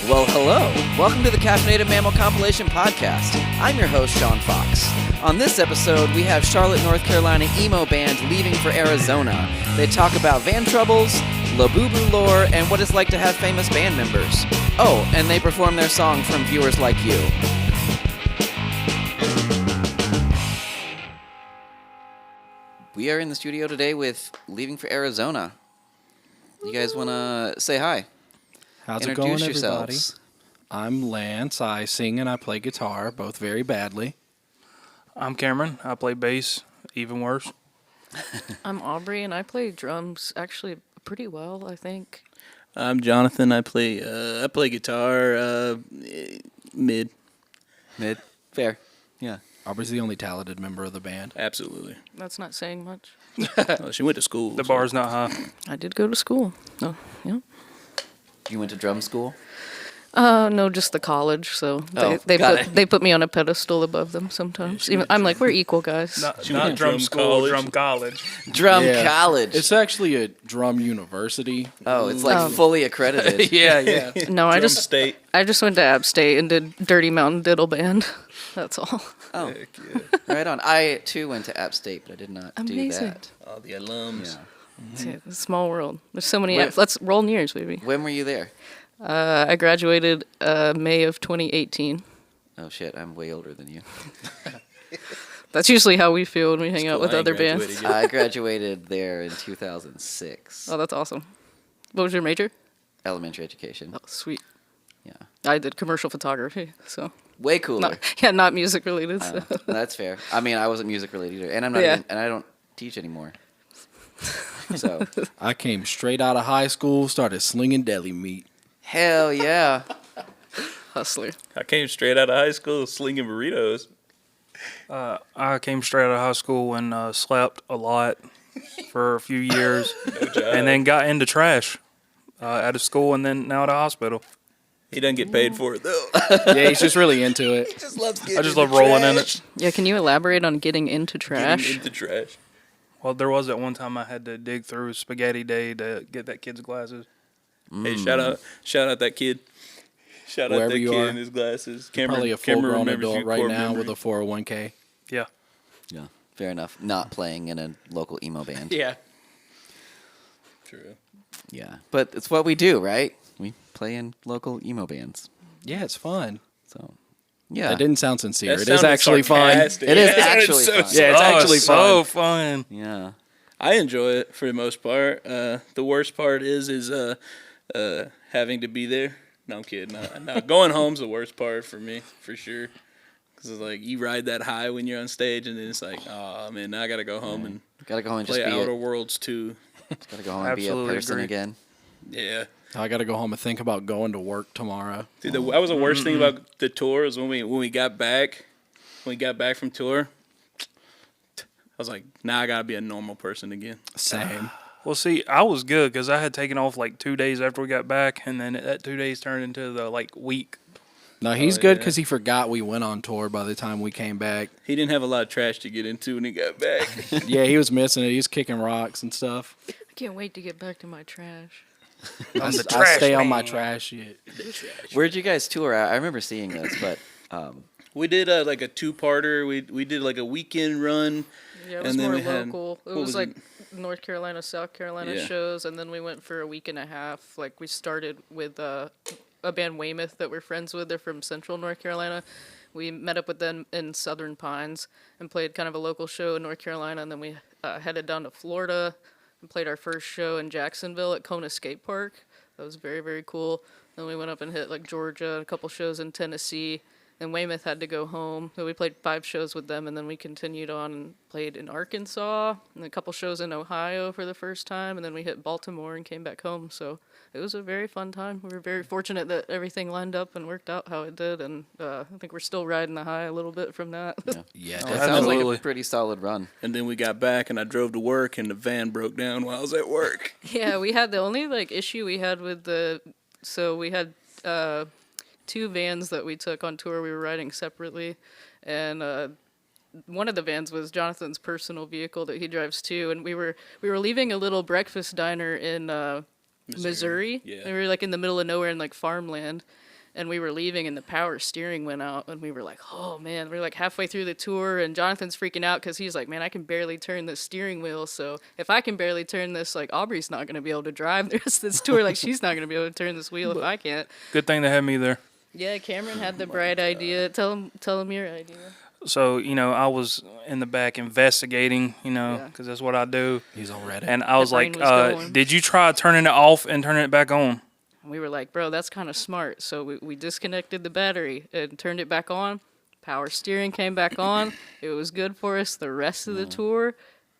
Well, hello. Welcome to the Caffeinated Mammal Compilation Podcast. I'm your host, Sean Fox. On this episode, we have Charlotte, North Carolina emo band leaving for Arizona. They talk about van troubles, Labubu lore, and what it's like to have famous band members. Oh, and they perform their song From Viewers Like You. We are in the studio today with Leaving for Arizona. You guys want to say hi? How's it Introduce going, everybody? yourselves. I'm Lance. I sing and I play guitar, both very badly. I'm Cameron. I play bass, even worse. I'm Aubrey, and I play drums actually pretty well, I think. I'm Jonathan. I play guitar, mid. Mid. Fair. Yeah. Aubrey's the only talented member of the band. Absolutely. That's not saying much. Well, she went to school. The bar's not high. I did go to school. Oh, yeah. You went to drum school? No, just the college. So they put me on a pedestal above them sometimes. Even, I'm like, we're equal guys. Not drum school, drum college. Drum college. It's actually a drum university. Oh, it's like fully accredited. Yeah. No, I just State. went to App State and did Dirty Mountain Diddle Band. That's all. Oh, right on. I, too, went to App State, but I did not Amazing. do that. All the alums. Yeah. It's a small world. There's so many. When- Let's roll years, baby. When were you there? I graduated May of 2018. Oh, shit. I'm way older than you. That's usually how we feel when we hang out with I ain't other bands. graduated yet. I graduated there in 2006. Oh, that's awesome. What was your major? Elementary education. Oh, sweet. Yeah. I did commercial photography, so Way cooler. not music related. So. That's fair. I mean, I wasn't music related either. And I'm not Yeah. even, and I don't teach anymore. So, I came straight out of high school, started slinging deli meat. hell yeah. Hustler. I came straight out of high school slinging burritos. I came straight out of high school and slept a lot for a few years, and then got into trash out of school, and then now at a hospital. He doesn't get paid for it though. Yeah, he's just really into it. I just love rolling in it. Yeah, can you elaborate on getting into trash? Getting into trash. Well, there was that one time I had to dig through Spaghetti Day to get that kid's glasses. Hey, shout out that kid. Shout out Wherever that you kid are. and his glasses. Cameron, Probably a Cameron full-grown remembers adult you, right core now memory. with a 401k. Yeah. Yeah. Fair enough. Not playing in a local emo band. Yeah. True. Yeah. But it's what we do, right? We play in local emo bands. Yeah, it's fun. So, yeah. That didn't sound sincere. That It is sounded actually fun. sarcastic. It is That sounded actually so fun. Yeah, it's actually so fun. Yeah. I enjoy it for the most part. The worst part is having to be there. No, I'm kidding. No, going home's the worst part for me, for sure. Because it's like you ride that high when you're on stage, and then it's like, oh man, now I gotta go home and Gotta go home and play just be Outer a, Worlds 2. gotta go home and be a Absolutely person agree. again. Yeah, I got to go home and think about going to work tomorrow. dude. That was the worst thing about the tour is when we got back. When we got back from tour, I was like, now I gotta be a normal person again. Same. Well, see, I was good because I had taken off like 2 days after we got back, and then that 2 days turned into the week. No, he's Oh, good yeah. because he forgot we went on tour by the time we came back. He didn't have a lot of trash to get into when he got back. Yeah, he was missing it. He was kicking rocks and stuff. I can't wait to get back to my trash. I'm the I trash stay on my man. trash shit. Where'd you guys tour at? I remember seeing this, but We did like a two-parter. We did like a weekend run. Yeah, it was And then more we had- local. It what was was like North Carolina, South Carolina Yeah. shows, and then we went for a week and a half. Like we started with a band Weymouth that we're friends with. They're from Central North Carolina. We met up with them in Southern Pines and played kind of a local show in North Carolina, and then we headed down to Florida and played our first show in Jacksonville at Kona Skate Park. That was very, very cool. Then we went up and hit like Georgia, a couple shows in Tennessee. And Weymouth had to go home. So we played 5 shows with them, and then we continued on and played in Arkansas and a couple shows in Ohio for the first time, and then we hit Baltimore and came back home. So it was a very fun time. We were very fortunate that everything lined up and worked out how it did, and I think we're still riding the high a little bit from that. Yeah, it definitely. sounds like Absolutely. a pretty solid run. And then we got back, and I drove to work, and the van broke down while I was at work. Yeah, we had the only issue we had with we had 2 vans that we took on tour. We were riding separately, and one of the vans was Jonathan's personal vehicle that he drives too. And we were leaving a little breakfast diner in Missouri. Yeah. We were like in the middle of nowhere in like farmland, and we were leaving, and the power steering went out, and we were like, oh man, we're like halfway through the tour, and Jonathan's freaking out because he's like, man, I can barely turn this steering wheel, so if I can barely turn this, like Aubrey's not gonna be able to drive the rest of this tour, like she's not gonna be able to turn this wheel if I can't. Good thing they had me there. Yeah, Cameron had the bright idea. Tell him your idea. So, I was in the back investigating, because that's what I do. He's on Reddit. And I was brain like, was going. did you try turning it off and turning it back on? And we were like, bro, that's kind of smart. So we disconnected the battery and turned it back on. Power steering came back on. It was good for us the rest of the tour.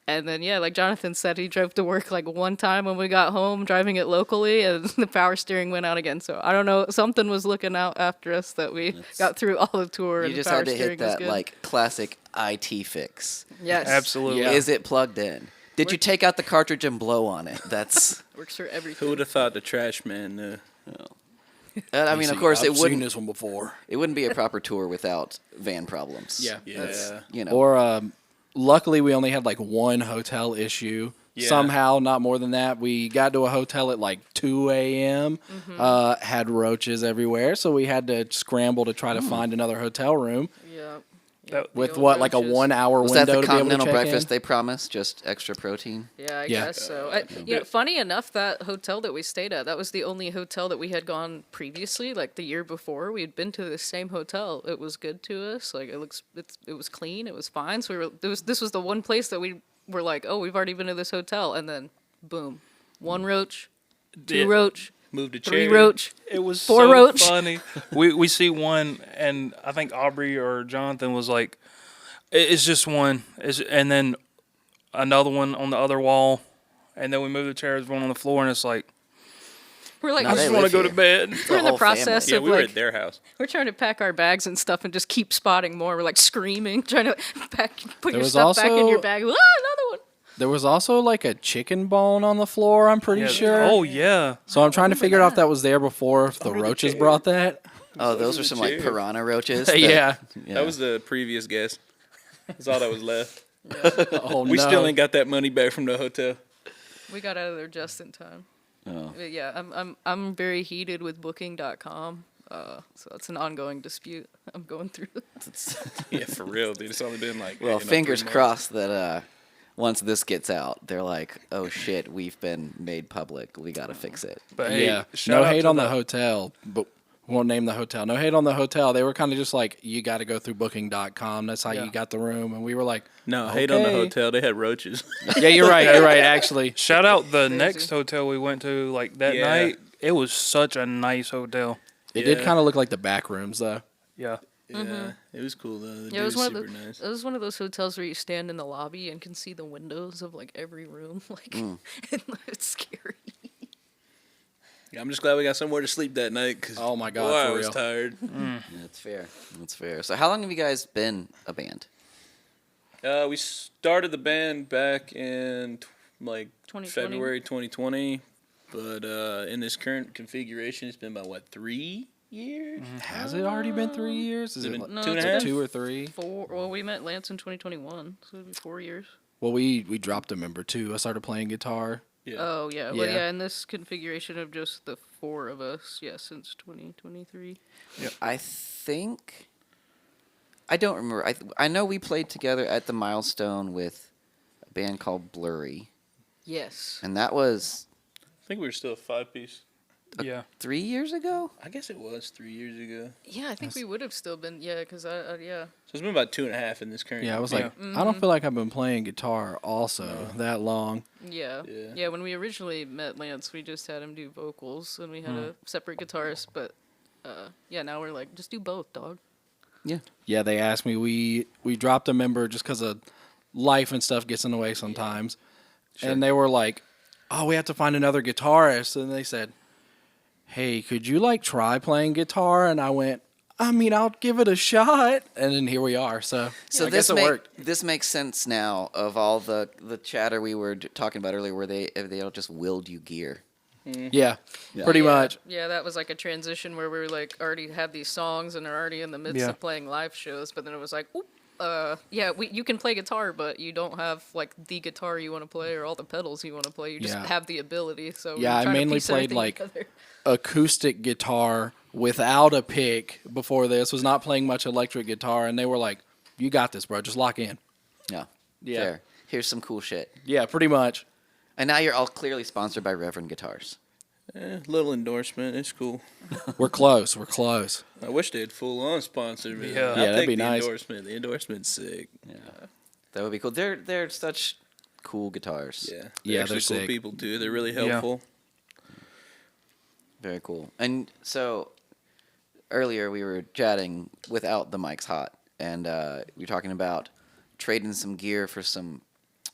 And then, yeah, like Jonathan said, he drove to work like one time when we got home, driving it locally, and the power steering went out again. So I don't know, something was looking out after us that we got through all the tour. You and just the power had to hit steering was that good. like classic IT fix. Yes, Absolutely. Yeah. Is it plugged in? Did you take out the cartridge and blow on it? That's. Works for everything. Who would have thought the trash man knew? I mean, of course, I've it seen wouldn't. this one before. It wouldn't be a proper tour without van problems. Yeah. Yeah. You know. Or luckily, we only had like one hotel issue. Yeah. Somehow, not more than that. We got to a hotel at like 2 a.m. Had roaches everywhere, so we had to scramble to try to find another hotel room. Yeah. That- With The what, old like a roaches. 1 hour Was window that the to be able to continental check breakfast in? they promised? Just extra protein. Yeah, I Yeah. guess so. Funny enough, that hotel that we stayed at, that was the only hotel that we had gone previously, like the year before. We had been to the same hotel. It was good to us. Like it was clean. It was fine. So this was the one place that we were like, oh, we've already been to this hotel, and then boom, one roach, two roach, Moved a three chair. roach. It was Four so roach. funny. We see one, and I think Aubrey or Jonathan was like, it's just one. And then another one on the other wall. And then we move the chairs, one on the floor, and it's like, We're like, No, I they just want to live go to bed. we're in the whole process family. Yeah, of we were like at their house. we're trying to pack our bags and stuff, and just keep spotting more. We're like screaming, trying to put There your was stuff back in also- your bag. Ah, another one. There was also like a chicken bone on the floor, I'm pretty sure. Oh, yeah. So I'm trying to figure out if that was there before, if the roaches brought that. Oh, those are some like chair. piranha roaches. that- Yeah. That was the previous guest. That's all that was left. Oh, We no. still ain't got that money back from the hotel. We got out of there just in time. Oh. But yeah, I'm very heated with Booking.com. So it's an ongoing dispute I'm going through. Yeah, for real, dude. It's only been like. Well, 3 fingers months. crossed that once this gets out, they're like, oh shit, we've been made public. We got to fix it. But hey, Yeah. shout No out hate to on the hotel, but won't name the hotel. No hate on the hotel. They were kind of just like, you got to go through booking.com. That's how Yeah. you got the room. And we were like, No, hate on the Okay. hotel. They had roaches. yeah, you're right. You're right, actually. Shout out the Crazy. next hotel we went to, like that Yeah. night. It was such a nice hotel. It did Yeah. kind of look like the back rooms, though. Yeah. Yeah, it was cool though. The Yeah, dude it was one of super the, nice. it was one of those hotels where you stand in the lobby and can see the windows of like every room. Like it's scary. Yeah, I'm just glad we got somewhere to sleep that night. Cause Oh my God, boy, I for was real. tired. That's fair. That's fair. So, how long have you guys been a band? We started the band back in like 2020? February 2020, but in this current configuration, it's been about what 3 years? Has it already been 3 years? Is It's it been like No, two and a it's half. been 2 or 3? 4. Well, we met Lance in 2021, so it'd be 4 years. Well, we dropped a member too. I started playing guitar. Yeah. Oh yeah, well Yeah. yeah, in this configuration of just the 4 of us, yeah, since 2023. I think. I don't remember. I know we played together at the Milestone with a band called Blurry, Yes. and that was I think we were still a 5-piece. Yeah. 3 years ago. I guess it was 3 years ago. Yeah, I think we would have still been, yeah, because yeah. So it's been about 2.5 in this current. Yeah, I was like, Yeah. I don't feel like I've been playing guitar also that long. Yeah. Yeah. Yeah, when we originally met Lance, we just had him do vocals and we had a separate guitarist, but yeah, now we're like, just do both, dog. Yeah, they asked me. We dropped a member just because of life and stuff gets in the way sometimes. And they were like, oh, we have to find another guitarist. And they said, hey, could you like try playing guitar? And I went, I mean, I'll give it a shot. And then here we are. So, So I guess it worked. This makes sense now of all the chatter we were talking about earlier, where they all just willed you gear. Yeah, pretty Yeah. much. Yeah, that was like a transition where we were like already had these songs and are already in the midst Yeah. of playing live shows, but then it was like, oop, yeah, you can play guitar, but you don't have like the guitar you want to play or all the pedals you want to play. You just Yeah. have the ability. So Yeah, we're I trying to mainly piece played everything like together. acoustic guitar without a pick before this, was not playing much electric guitar, and they were like, "You got this, bro. Just lock in." Yeah. Yeah. Fair. Here's some cool shit. Yeah, pretty much. And now you're all clearly sponsored by Reverend Guitars. Little endorsement. It's cool. We're close. We're close. I wish they had full on sponsor me. Yeah. I'll Yeah, that'd take be the nice. endorsement. The endorsement's sick. Yeah. That would be cool. They're such cool guitars. Yeah. Yeah, actually they're cool sick. people too. They're really Yeah. helpful. Very cool. And so earlier we were chatting without the mics hot, and we were talking about trading some gear for some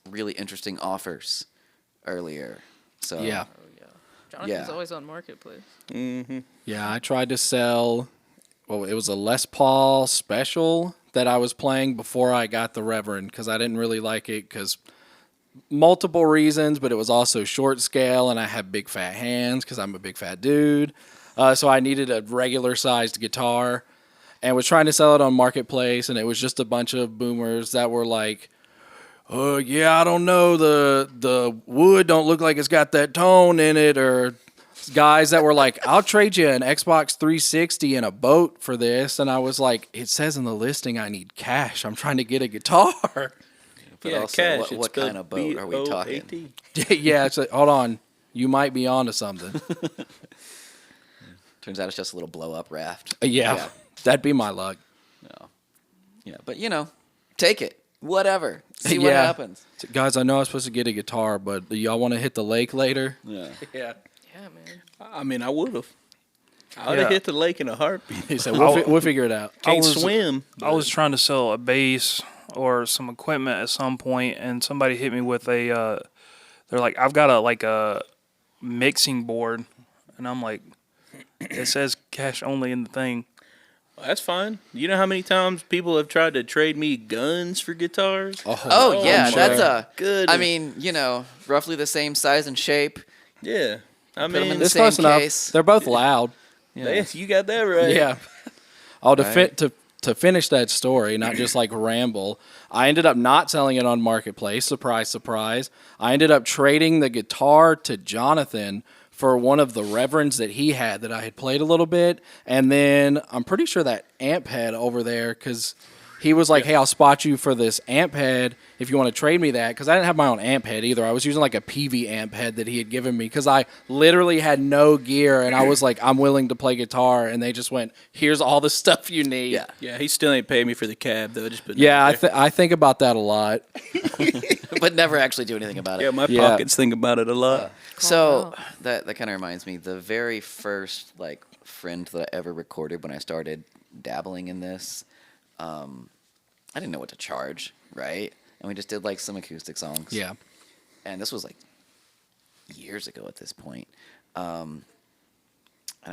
really interesting offers earlier. So Yeah. Oh yeah. Jonathan's Yeah. always on Marketplace. Mm-hmm. Yeah, I tried to sell. Well, it was a Les Paul special that I was playing before I got the Reverend because I didn't really like it because multiple reasons, but it was also short scale and I have big fat hands because I'm a big fat dude. So I needed a regular sized guitar and was trying to sell it on Marketplace, and it was just a bunch of boomers that were like, "Oh yeah, I don't know, the wood don't look like it's got that tone in it," or guys that were like, "I'll trade you an Xbox 360 and a boat for this," and I was like, "It says in the listing I need cash. I'm trying to get a guitar." But Yeah, also, cash. what It's kind spelled of boat are we talking? B-O-A-T. Yeah, it's like, hold on, you might be onto something. Turns out it's just a little blow up raft. Yeah, that'd be my luck. No. Yeah, but take it. Whatever. See what Yeah. happens. So, guys, I know I was supposed to get a guitar, but do y'all want to hit the lake later? Yeah. Yeah. Yeah, man. I mean, I would have. I would Yeah. have hit the lake in a heartbeat. He said, we'll figure it out. Can't was- swim. I was trying to sell a bass or some equipment at some point, and somebody hit me with a. They're like, "I've got a mixing board," and I'm like, "It says cash only in the thing." That's fine. You know how many times people have tried to trade me guns for guitars? Oh, yeah, I'm that's sure. a Good. I mean, roughly the same size and shape. yeah. I 'em in mean, the It's same close enough. case. They're both loud. you got that right. Yeah. Oh, Right. to finish that story, not just like ramble, I ended up not selling it on Marketplace. Surprise, surprise. I ended up trading the guitar to Jonathan for one of the Reverends that he had that I had played a little bit. And then I'm pretty sure that amp head over there, because he was like, "Hey, I'll spot you for this amp head if you want to trade me that," because I didn't have my own amp head either. I was using like a PV amp head that he had given me because I literally had no gear, and I was like, "I'm willing to play guitar," and they just went, "Here's all the stuff you need." Yeah. Yeah, he still ain't paid me for the cab though. Just put Yeah, it there. I think about that a lot. But never actually do anything about it. Yeah, my Yeah. pockets think about it a lot. So Wow. that kind of reminds me, the very first friend that I ever recorded when I started dabbling in this, I didn't know what to charge, right? And we just did some acoustic songs. Yeah. And this was years ago at this point. And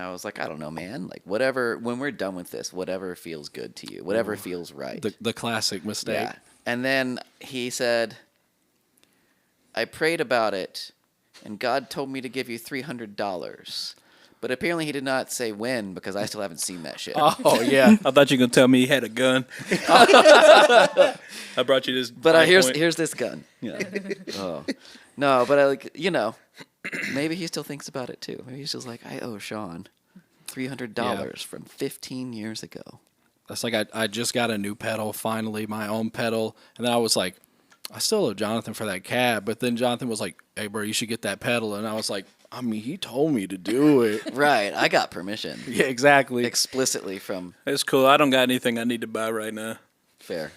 I was like, I don't know, man. Whatever. When we're done with this, whatever feels good to you, whatever feels right. The classic mistake. Yeah. And then he said, I prayed about it, and God told me to give you $300. But apparently he did not say when, because I still haven't seen that shit. Oh, yeah. I thought you were gonna tell me he had a gun. I brought you this. But high here's point. here's this gun. Yeah. Oh. No, but maybe he still thinks about it too. Maybe he's just like, I owe Sean $300 from 15 years ago. That's like I just got a new pedal, finally, my own pedal. And then I was like, I still owe Jonathan for that cab. But then Jonathan was like, "Hey, bro, you should get that pedal." And I was like, I mean, he told me to do it. Right. I got permission Yeah, exactly. explicitly from It's cool. I don't got anything I need to buy right now. Fair.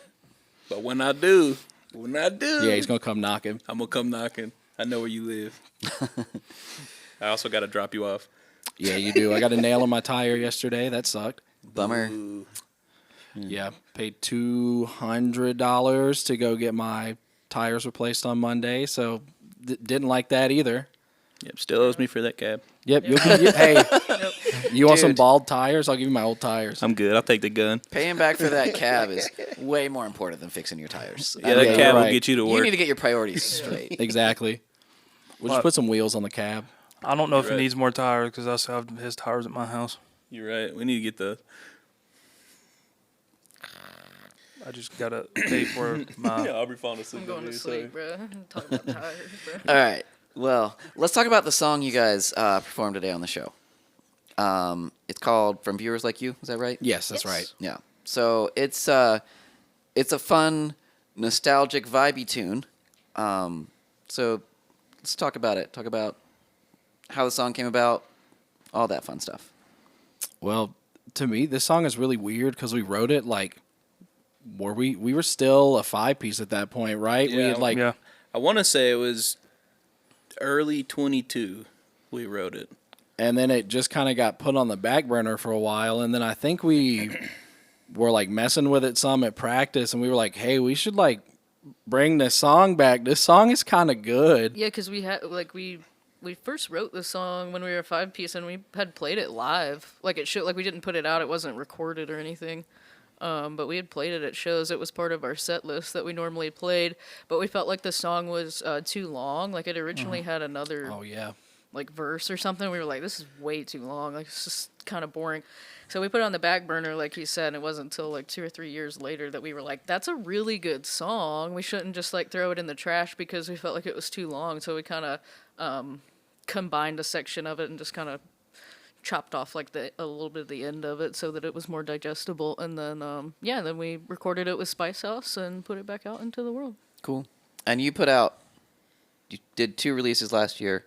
But when I do, Yeah, he's going to come knocking. I'm gonna come knocking. I know where you live. I also got to drop you off. Yeah, you do. I got a nail in my tire yesterday. That sucked. Bummer. Ooh. Yeah, paid $200 to go get my tires replaced on Monday. So didn't like that either. Yep, still owes me for that cab. Yep. Hey, you want some Dude. bald tires? I'll give you my old tires. I'm good. I'll take the gun. Paying back for that cab is way more important than fixing your tires. Yeah, that Yeah, cab you're will right. get you to You work. need to get your priorities straight. Exactly. We'll just What? put some wheels on the cab. I don't know if Right. he needs more tires because I still have his tires at my house. You're right. We need to get the. I just gotta pay for my. Aubrey falling asleep. I'm going to sleep, bro. Talking about tires, bro. All right. Well, let's talk about the song you guys performed today on the show. It's called From Viewers Like You. Is that right? Yes, that's Yes. right. Yeah. So it's a fun, nostalgic, vibey tune. So let's talk about it. Talk about how the song came about, all that fun stuff. Well, to me, this song is really weird because we wrote it like, we were still a 5-piece at that point, right? We Yeah, had like Yeah. I want to say it was early 22 we wrote it. and then it just kind of got put on the back burner for a while, and then I think we were like messing with it some at practice, and we were like, hey, we should like bring this song back. This song is kind of good. Yeah, because we had we first wrote the song when we were a 5-piece, and we had played it live. Like it should, like we didn't put it out. It wasn't recorded or anything. But we had played it at shows. It was part of our set list that we normally played. But we felt like the song was too long. Like it originally had another Oh yeah. like verse or something. We were like, this is way too long. Like it's just kind of boring. So we put it on the back burner, like he said. And it wasn't until like 2 or 3 years later that we were like, that's a really good song. We shouldn't just like throw it in the trash because we felt like it was too long. So we kind of combined a section of it and just kind of chopped off like a little bit of the end of it so that it was more digestible. And then then we recorded it with Spice House and put it back out into the world. Cool. And you did 2 releases last year,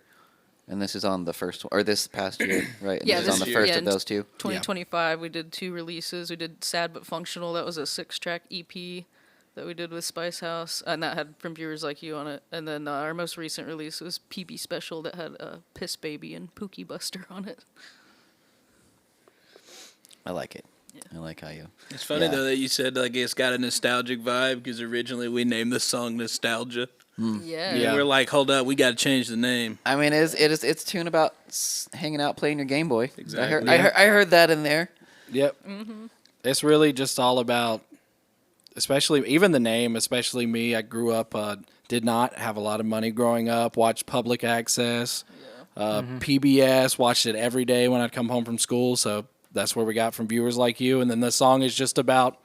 and this is on the first one, or this past year, right? And Yeah, this is on this the year. first Yeah, of those 2. 2025, we did 2 releases. We did Sad But Functional. That was a 6-track EP that we did with Spice House, and that had From Viewers Like You on it. And then our most recent release was PB Special that had Piss Baby and Pookie Buster on it. I like it. I like how you. It's funny Yeah. though that you said like it's got a nostalgic vibe because originally we named the song Nostalgia. Yeah. Yeah. We're like, hold up, we got to change the name. I mean, it's tune about hanging out, playing your Game Boy. Exactly. I heard that in there. Yep. It's really just all about, especially even the name, especially me. I grew up, did not have a lot of money growing up, watched public access, PBS, watched it every day when I'd come home from school. So that's where we got From Viewers Like You. And then the song is just about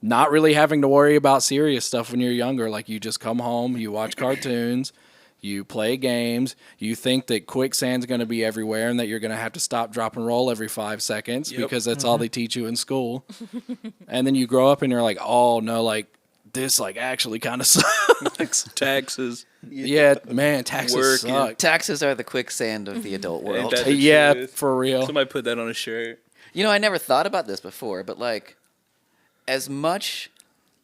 not really having to worry about serious stuff when you're younger. Like you just come home, you watch cartoons, you play games, you think that quicksand's going to be everywhere and that you're going to have to stop, drop, and roll every 5 seconds Yep. because that's all they teach you in school. And then you grow up and you're like, oh no, like this like actually kind of sucks. Taxes. Yeah, man, taxes Working. suck. Taxes are the quicksand of the adult world. that- the Yeah, truth. for real. Somebody put that on a shirt. You know, I never thought about this before, but like, as much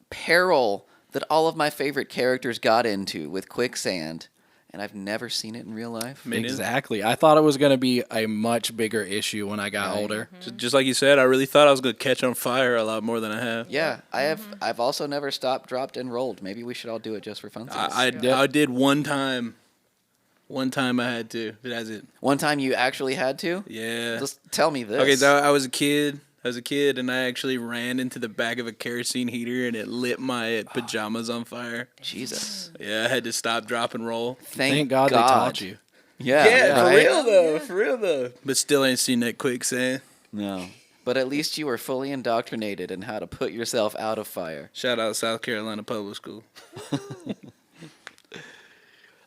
peril that all of my favorite characters got into with quicksand, and I've never seen it in real life. Me neither. Exactly. I thought it was going to be a much bigger issue when I got older. Just like you said, I really thought I was going to catch on fire a lot more than I have. Yeah, I've also never stopped, dropped, and rolled. Maybe we should all do it just for fun. I did one time. One time I had to. But that's it. One time you actually had to. Yeah. Just tell me this. Okay, so I was a kid. And I actually ran into the back of a kerosene heater, and it lit my pajamas on fire. Jesus. Yeah, I had to stop, drop, and roll. Thank God they taught you. Yeah, for right? real though. For real though. But still ain't seen that quicksand. No, but at least you were fully indoctrinated in how to put yourself out of fire. Shout out South Carolina Public School.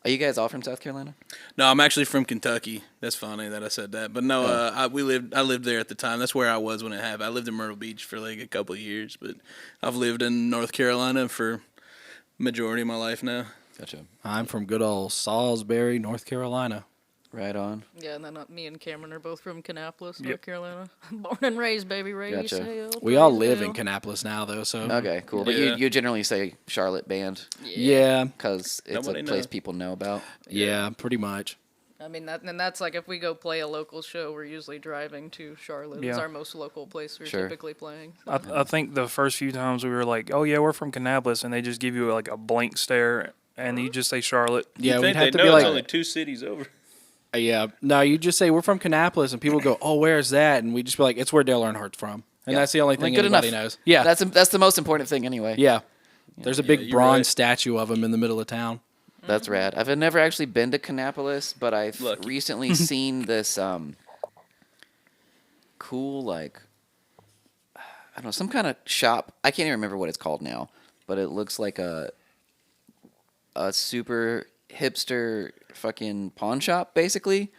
Are you guys all from South Carolina? No, I'm actually from Kentucky. That's funny that I said that. But no, I lived there at the time. That's where I was when it happened. I lived in Myrtle Beach for like a couple of years, but I've lived in North Carolina for majority of my life now. Gotcha. I'm from good old Salisbury, North Carolina. Right on. Yeah, and then me and Cameron are both from Kannapolis, North Carolina. Born and raised, baby, raised. Gotcha. Hail, We all praise live hail. in Kannapolis now, though, so. Okay, cool. But Yeah. you generally say Charlotte band Yeah, because it's Nobody a place know. people know about. yeah, pretty much. I mean, that's like if we go play a local show, we're usually driving to Charlotte. It's Yeah. our most local place we're Sure. typically playing. I think the first few times we were like, oh yeah, we're from Kannapolis, and they just give you like a blank stare, and you just say Charlotte. Yeah, You we'd think have they to know be it's like, only 2 cities over. yeah. No, you just say, we're from Kannapolis, and people go, oh, where's that? And we just be like, it's where Dale Earnhart's from. And Yeah. that's the only Like, thing good anybody enough. knows. Yeah, That's the most important thing anyway. yeah. There's a big you're bronze right. statue of him in the middle of town. That's rad. I've never actually been to Kannapolis, but I've Lucky. recently seen this cool, like, I don't know, some kind of shop. I can't even remember what it's called now, but it looks like a super hipster fucking pawn shop, basically.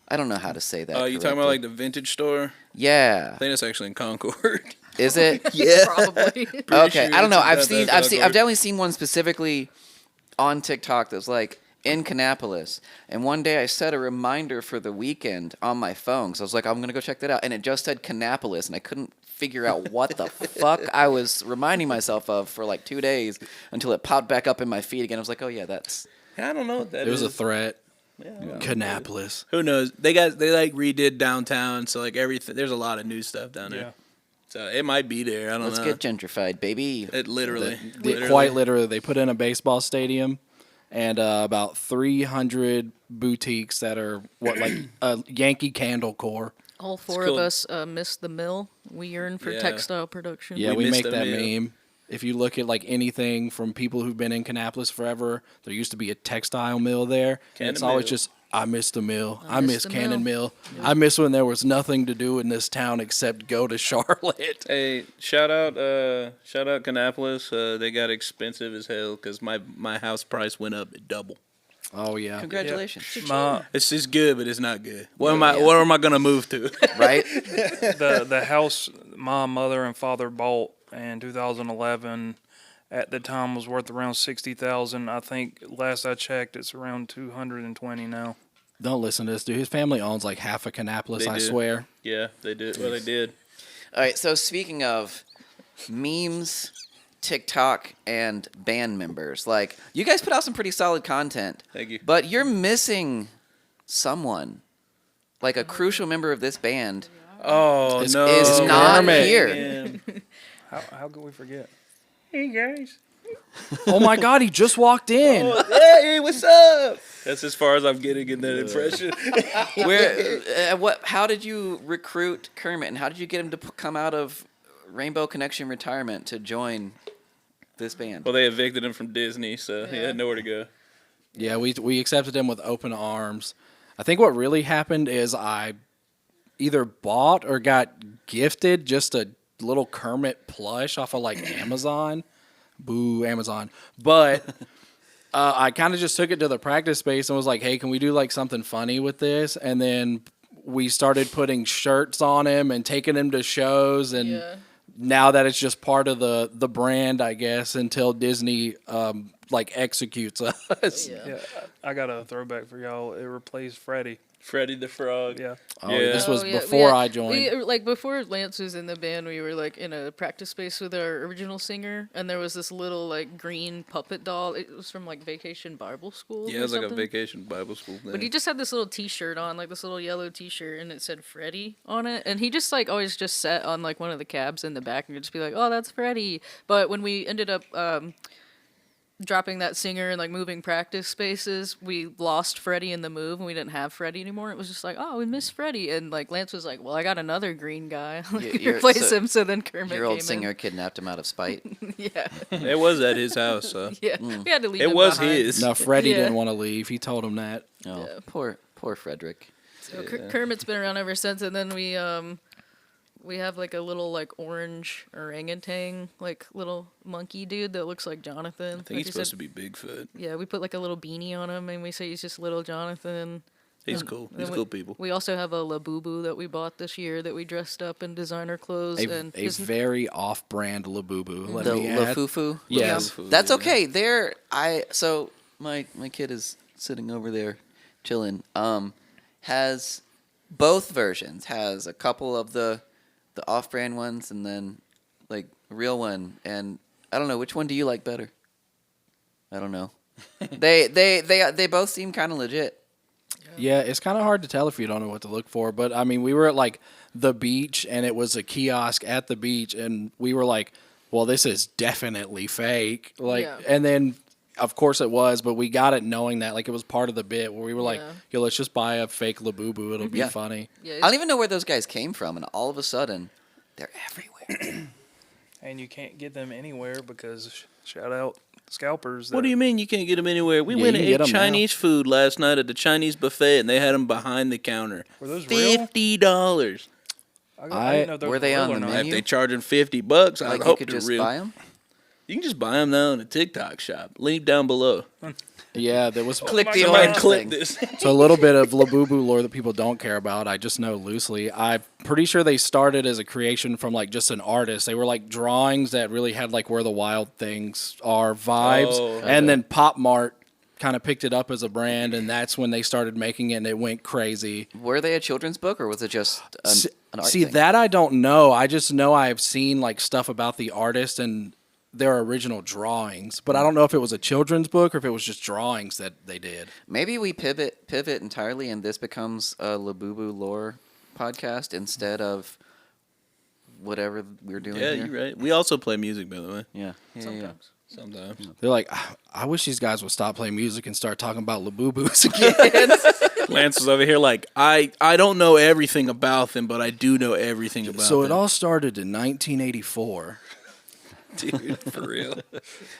I don't know how to say that. Oh, you talking about like the vintage store? Yeah. I think that's actually in Concord. Is it? Yeah. Probably. Okay. sure I don't know. it's in I've Concord. definitely seen one specifically on TikTok that was like in Kannapolis. And one day I set a reminder for the weekend on my phone. So I was like, I'm going to go check that out. And it just said Kannapolis. And I couldn't figure out what the fuck I was reminding myself of for like 2 days until it popped back up in my feed again. I was like, oh, yeah, that's. I don't know what that is. It was a threat. Yeah. Kannapolis. Who knows? They like redid downtown, so like everything. There's a lot of new stuff down there. Yeah. So it might be there. I don't Let's know. get gentrified, baby. It literally, Quite literally, they put in a baseball stadium and about 300 boutiques that are like a Yankee Candle Corps. All four cool. of us missed the mill. We yearn for Yeah. textile production. Yeah, We we missed make them, that yeah. meme. If you look at like anything from people who've been in Kannapolis forever, there used to be a textile mill there. And it's Cannon always Mill. just, I miss the mill. I I miss miss the Cannon mill." Mill. I miss when there was nothing to do in this town except go to Charlotte. Hey, shout out Kannapolis. They got expensive as hell because my house price went up double. Oh yeah. Congratulations. It's good, but it's not good. Where am I gonna move to? Right? The house my mother and father bought in 2011 at the time was worth around $60,000. I think last I checked, it's around 220 now. Don't listen to this dude. His family owns like half of Kannapolis, They I do. swear. Yeah, they did. Well, they did. All right, so speaking of memes, TikTok, and band members, like, you guys put out some pretty solid content. Thank you. But you're missing someone. Like a crucial member of this band Oh It's- no, is not Kermit. here. How could we forget? Hey guys. Oh my God, he just walked in. Hey, what's up? That's as far as I'm getting in that impression. How did you recruit Kermit, and how did you get him to come out of Rainbow Connection retirement to join this band? Well, they evicted him from Disney, so he Yeah. had nowhere to go. Yeah, we accepted him with open arms. I think what really happened is I either bought or got gifted just a little Kermit plush off of like Amazon. Boo, Amazon. But I kind of just took it to the practice space and was like, hey, can we do like something funny with this? And then we started putting shirts on him and taking him to shows. And Yeah. now that it's just part of the brand, I guess, until Disney like executes us. Yeah. Yeah, I got a throwback for y'all. It replaced Freddie. Freddie the Frog. Yeah. Oh, Yeah. this was Oh, yeah, before I joined. Like before Lance was in the band, we were like in a practice space with our original singer, and there was this little like green puppet doll. It was from like Vacation Bible School. Yeah, or it was like a something. vacation Bible school thing. But he just had this little T-shirt on, like this little yellow T-shirt, and it said Freddie on it. And he just like always just sat on like one of the cabs in the back and would just be like, "Oh, that's Freddie." But when we ended up dropping that singer and like moving practice spaces, we lost Freddie in the move, and we didn't have Freddie anymore. It was just like, "Oh, we miss Freddie," and like Lance was like, "Well, I got another green guy You're- replace so him." So then Kermit Your old came singer kidnapped him out of spite. in. Yeah, It was at his house, so yeah. We had to leave. it him was behind. his. No, Freddie Yeah. didn't want to leave. He told him that. Oh, Yeah. poor Frederick. So Kermit's been around ever since, and then we have like a little like orange orangutan, like little monkey dude that looks like Jonathan. I think he's supposed to be Bigfoot. Yeah, we put like a little beanie on him, and we say he's just little Jonathan. He's cool. He's we- cool people. We also have a Labubu that we bought this year that we dressed up in designer clothes, and A very off-brand Labubu. Let The me add. Lafufu. Yes. That's okay. So my kid is sitting over there, chilling. Has both versions. Has a couple of the off-brand ones, and then like a real one. And I don't know, which one do you like better? I don't know. They both seem kind of legit. Yeah, it's kind of hard to tell if you don't know what to look for. But I mean, we were at like the beach, and it was a kiosk at the beach, and we were like, "Well, this is definitely fake." Like, Yeah. and then of course it was, but we got it knowing that like it was part of the bit where we were like, Yeah. "Yo, let's just buy a fake Labubu. It'll be Yeah. funny." yeah, I don't even know where those guys came from, and all of a sudden, they're everywhere. And you can't get them anywhere because shout out scalpers. What do you mean you can't get them anywhere? We Yeah, went you and can get ate 'em now. Chinese food last night at the Chinese buffet, and they had them behind the counter. Were those real? $50. I didn't know those Were they real on or the not. menu? If they charging $50, I Like you hope could they're just real. buy them. You can just buy them now in a TikTok shop. Link down below. Yeah, there was Click the Somebody orange clip thing. this. so a little bit of Labubu lore that people don't care about. I just know loosely. I'm pretty sure they started as a creation from like just an artist. They were like drawings that really had like where the wild things are vibes, Oh, and then Pop Mart kind of picked it up as a brand, and that's when they started making it, and it went crazy. Were they a children's book, or was it just an art See thing? that I don't know. I just know I've seen like stuff about the artist and their original drawings, but I don't know if it was a children's book or if it was just drawings that they did. Maybe we pivot entirely, and this becomes a Labubu lore podcast instead of whatever we're doing Yeah, here. you're right. We also play music, by the way. Yeah. Sometimes. Sometimes. They're like, I wish these guys would stop playing music and start talking about Labubus again. Lance was over here like, I don't know everything about them, but I do know everything about So them. it all started in 1984. Dude, for real.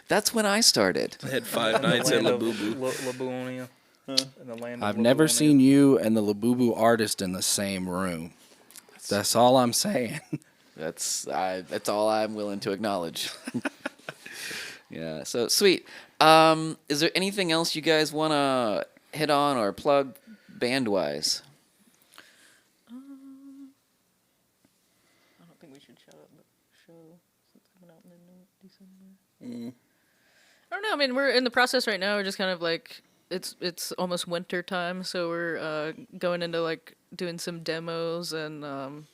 That's when I started. I had 5 nights at Land of Labubu. Labuonia. In the land of I've never Labuonia. seen you and the Labubu artist in the same room. That's all I'm saying. That's all I'm willing to acknowledge. Yeah. So sweet. Is there anything else you guys want to hit on or plug band wise? I don't think we should shout out the show since it's coming out in December. I don't know. I mean, we're in the process right now. We're just kind of like it's almost winter time, so we're going into like doing some demos and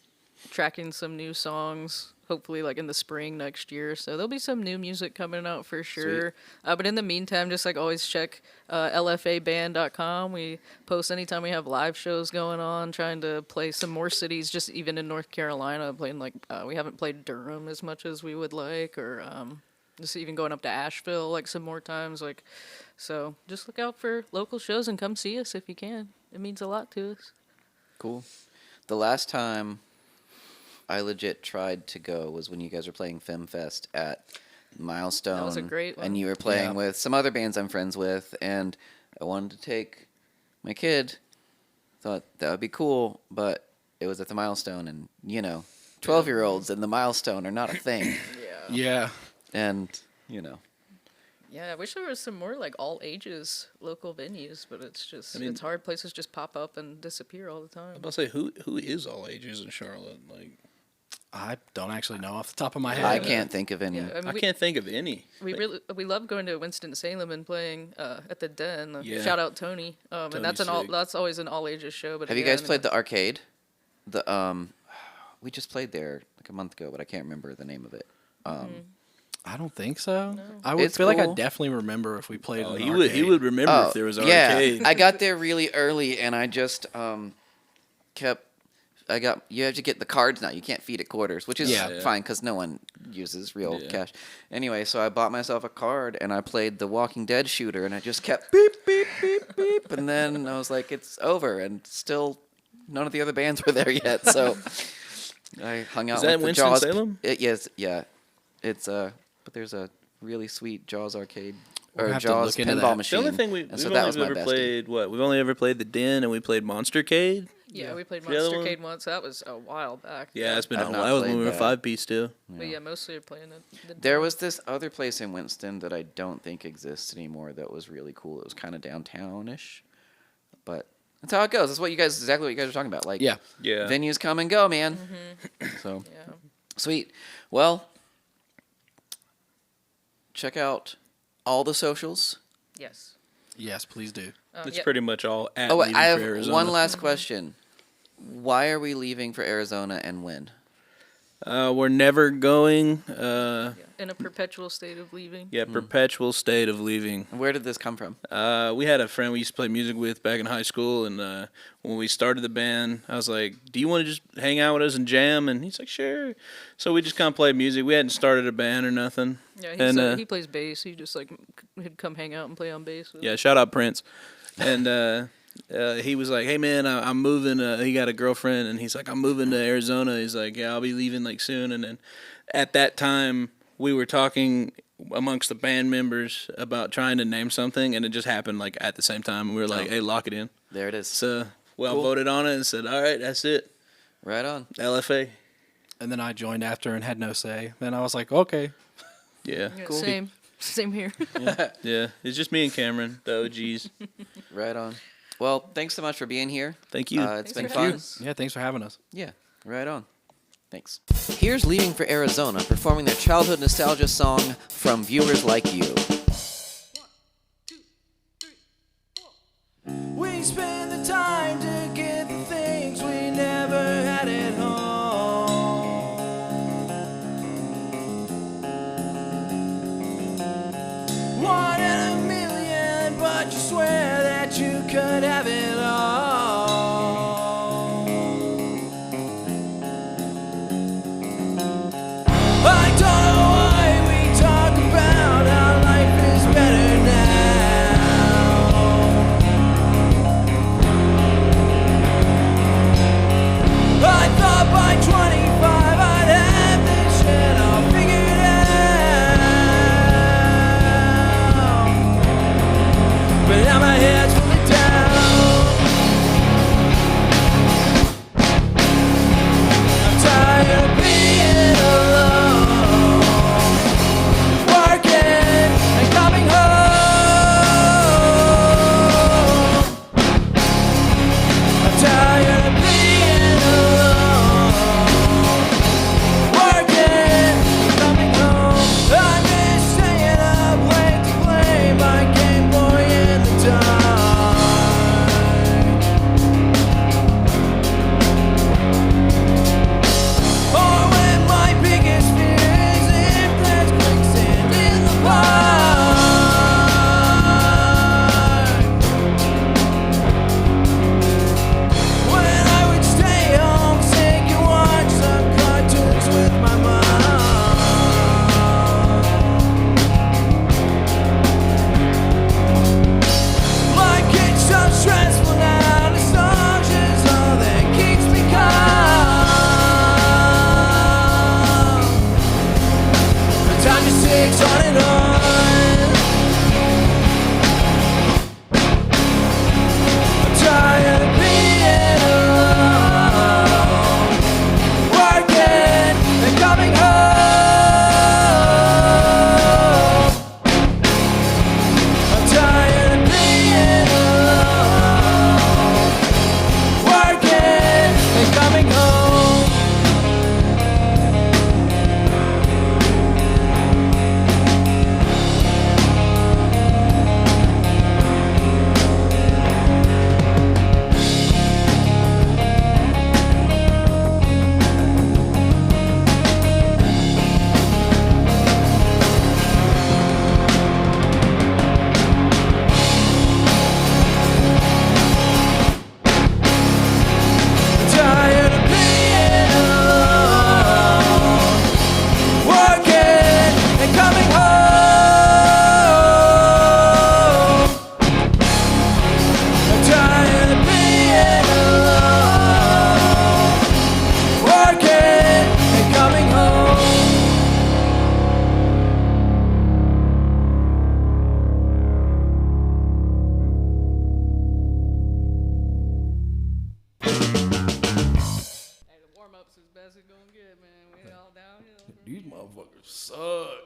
tracking some new songs. Hopefully, like in the spring next year. So there'll be some new music coming out for sure. But in the meantime, just like always check lfaband.com. We post anytime we have live shows going on, trying to play some more cities, just even in North Carolina, playing like we haven't played Durham as much as we would like, or just even going up to Asheville like some more times. Like, so just look out for local shows and come see us if you can. It means a lot to us. Cool. The last time I legit tried to go was when you guys were playing FemFest at Milestone. That was a great one. And you were playing Yeah. with some other bands I'm friends with, and I wanted to take my kid. Thought that would be cool, but it was at the Milestone, and 12-year-olds and the Milestone are not a thing. Yeah. And Yeah, I wish there was some more like all ages local venues, but it's just I mean- it's hard. Places just pop up and disappear all the time. I'm about to say, who is all ages in Charlotte? Like, I don't actually know off the top of my head. I can't think of any. Yeah, I mean, I can't think of any. we love going to Winston-Salem and playing at the Den. Yeah. Shout out Tony. And that's Tony's sick. that's always an all ages show. But Have you yeah, guys I mean, played the arcade? The we just played there like a month ago, but I can't remember the name of it. I don't think so. I would It's feel like I cool. definitely remember if we played Oh, in he an would arcade. remember if there was an arcade. I got there really early, and I just you have to get the cards now. You can't feed it quarters, which is Yeah. fine because no one uses real Yeah. cash. Anyway, so I bought myself a card, and I played the Walking Dead shooter, and I just kept beep, beep, beep, beep. And then I was like, it's over, and still none of the other bands were there yet. So I hung out Is that with the Jaws. Winston-Salem? Yes, yeah. It's but there's a really sweet Jaws arcade We'll or have to Jaws look into pinball that. machine. The only thing and we've so that was only my ever bestie. played, what? We've only ever played the Den, and we played Monstercade. Yeah, we played The other one? Monstercade once. That was a while back. Yeah, it's been I've a not while. That was when played we were that. 5-piece still. But yeah, mostly we're playing it. There was this other place in Winston that I don't think exists anymore that was really cool. It was kind of downtown-ish, but that's how it goes. That's exactly what you guys are talking about. Like, Yeah. Yeah. venues come and go, man. So Yeah. sweet. Well, check out all the socials. Yes. Yes, please do. It's Yeah. pretty much all at Oh, Leaving I for have Arizona. one last question. Why are we leaving for Arizona and when? We're never going. In a perpetual state of leaving. Yeah, perpetual state of leaving. Where did this come from? We had a friend we used to play music with back in high school, and when we started the band, I was like, "Do you want to just hang out with us and jam?" And he's like, "Sure." So we just kind of played music. We hadn't started a band or nothing. Yeah, And, he plays bass. He just like he'd come hang out and play on bass. With Yeah, shout out Prince. And he was like, "Hey man, I'm moving." He got a girlfriend, and he's like, "I'm moving to Arizona." He's like, "Yeah, I'll be leaving like soon." And then at that time, we were talking amongst the band members about trying to name something, and it just happened like at the same time. And we were like, "Hey, lock it in." There it is. So we all Cool. voted on it and said, "All right, that's it." Right on. LFA. And then I joined after and had no say. Then I was like, okay. Yeah. Yeah, Cool. Same. Same here. Yeah, it's just me and Cameron, the OGs. Right on. Well, thanks so much for being here. Thank you. It's Thanks been for fun. having us. Yeah, thanks for having us. Yeah, right on. Thanks. Here's Leaving for Arizona performing their childhood nostalgia song From Viewers Like You. We spend the time to get the things we never had at home. One in a million, but you swear that you could have it all. I don't know why we talk about how life is better now. I thought by 25 I'd have this shit all figured out, but now my head's fully down. I'm tired of being alone, working and coming home. I'm tired of being alone, working and coming home. I miss staying up late to play my Game Boy in the dark. Or when my biggest fear is if there's quicksand in the park. When I would stay home sick and watch some cartoons with my mom. Life gets so stressful now, nostalgia's all that keeps me calm. The time just ticks on and on. I'm tired of being alone, working and coming home. I'm tired of being alone, working and coming home. Tired of being alone, working and coming home. I'm tired of being alone, working and coming home. Hey, the warm up's as best it's gonna get, man. We all downhill. These motherfuckers suck.